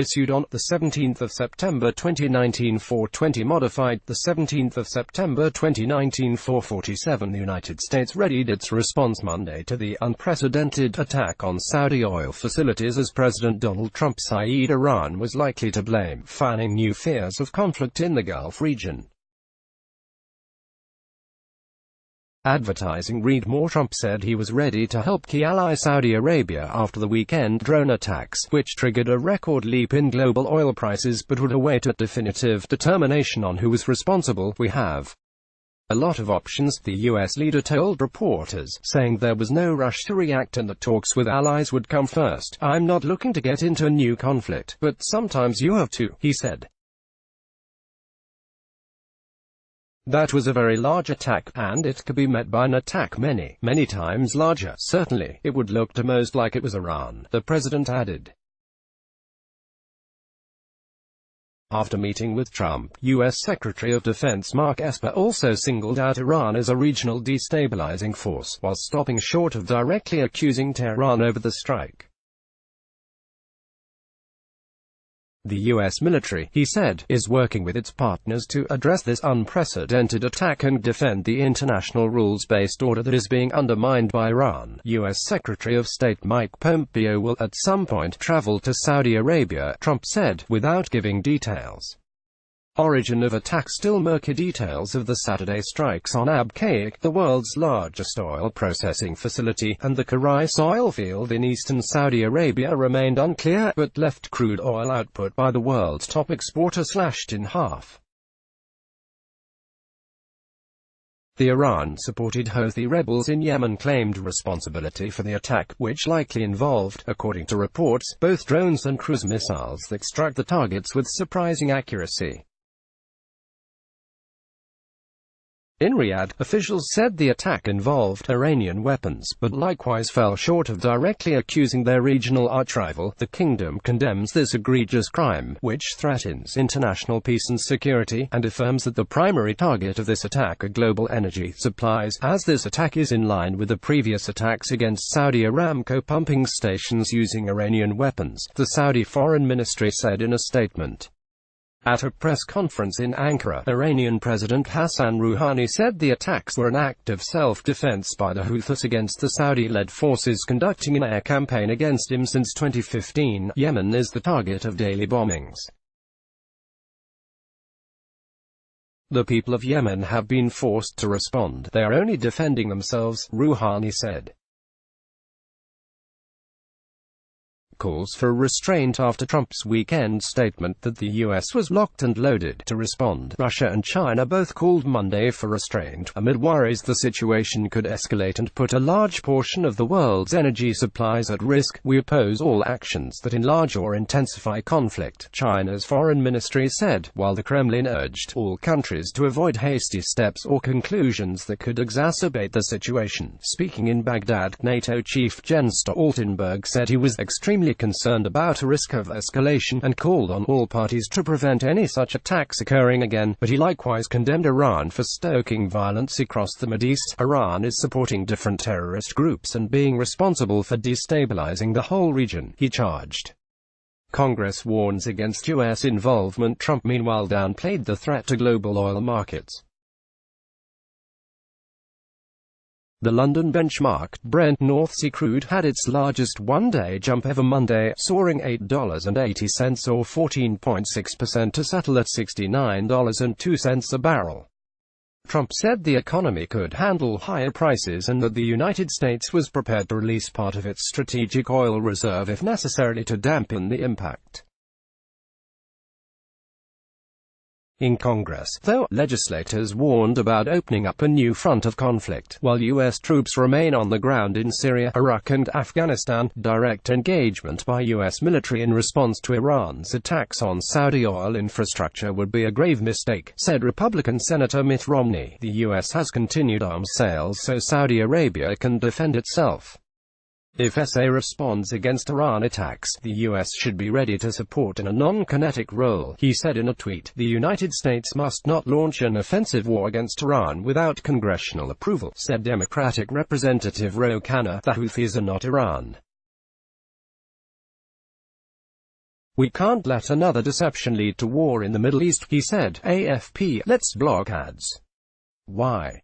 issued on the 17th of September 2019 420 modified the 17th of September 2019 447. The United States readied its response Monday to the unprecedented attack on Saudi oil facilities as President Donald Trump said Iran was likely to blame, fanning new fears of conflict in the Gulf region. Advertising read more. Trump said he was ready to help key ally Saudi Arabia after the weekend drone attacks, which triggered a record leap in global oil prices but would await a definitive determination on who was responsible. "We have a lot of options," the U.S. leader told reporters, saying there was no rush to react and that talks with allies would come first. "I'm not looking to get into a new conflict, but sometimes you have to," he said. "That was a very large attack, and it could be met by an attack many times larger. Certainly, it would look to most like it was Iran," the president added. After meeting with Trump, U.S. Secretary of Defense Mark Esper also singled out Iran as a regional destabilizing force, while stopping short of directly accusing Tehran over the strike. "The U.S. military," he said, "is working with its partners to address this unprecedented attack and defend the international rules-based order that is being undermined by Iran." U.S. Secretary of State Mike Pompeo will at some point travel to Saudi Arabia, Trump said, without giving details. Origin of attack still murky. Details of the Saturday strikes on B.A.C, the world's largest oil processing facility, and the Kurais oil field in eastern Saudi Arabia remained unclear, but left crude oil output by the world's top exporter slashed in half. The Iran-supported Houthi rebels in Yemen claimed responsibility for the attack, which likely involved, according to reports, both drones and cruise missiles that struck the targets with surprising accuracy. In Riyadh, officials said the attack involved Iranian weapons, but likewise fell short of directly accusing their regional archrival. The kingdom condemns this egregious crime, which threatens international peace and security, and affirms that the primary target of this attack are global energy supplies, as this attack is in line with the previous attacks against Saudi Aramco pumping stations using Iranian weapons, the Saudi Foreign Ministry said in a statement. At a press conference in Ankara, Iranian President Hassan Rouhani said the attacks were an act of self-defense by the Houthis against the Saudi-led forces conducting an air campaign against him since 2015. Yemen is the target of daily bombings. "The people of Yemen have been forced to respond. They are only defending themselves," Rouhani said. Calls for restraint after Trump's weekend statement that the U.S. was locked and loaded to respond. Russia and China both called Monday for restraint, amid worries the situation could escalate and put a large portion of the world's energy supplies at risk. "We oppose all actions that enlarge or intensify conflict," China's foreign ministry said, while the Kremlin urged all countries to avoid hasty steps or conclusions that could exacerbate the situation. Speaking in Baghdad, NATO Chief Jens Stoltenberg said he was extremely concerned about a risk of escalation, and called on all parties to prevent any such attacks occurring again, but he likewise condemned Iran for stoking violence across the Mideast. "Iran is supporting different terrorist groups and being responsible for destabilizing the whole region," he charged. Congress warns against U.S. involvement. Trump meanwhile downplayed the threat to global oil markets. The London benchmark Brent North Sea crude had its largest one-day jump ever Monday, soaring $8.80 or 14.6% to settle at $69.02 a barrel. Trump said the economy could handle higher prices and that the United States was prepared to release part of its strategic oil reserve if necessary to dampen the impact. In Congress, though, legislators warned about opening up a new front of conflict, while U.S. troops remain on the ground in Syria, Iraq and Afghanistan. Direct engagement by U.S. military in response to Iran's attacks on Saudi oil infrastructure would be a grave mistake, said Republican Senator Mitt Romney. The U.S. has continued arms sales so Saudi Arabia can defend itself. If B.A.C responds against Iran attacks, the U.S. should be ready to support in a non-kinetic role, he said in a tweet. The United States must not launch an offensive war against Iran without congressional approval, said Democratic Representative Ro Khanna. The Houthis are not Iran. We can't let another deception lead to war in the Middle East, he said. AFP, let's block ads. Why?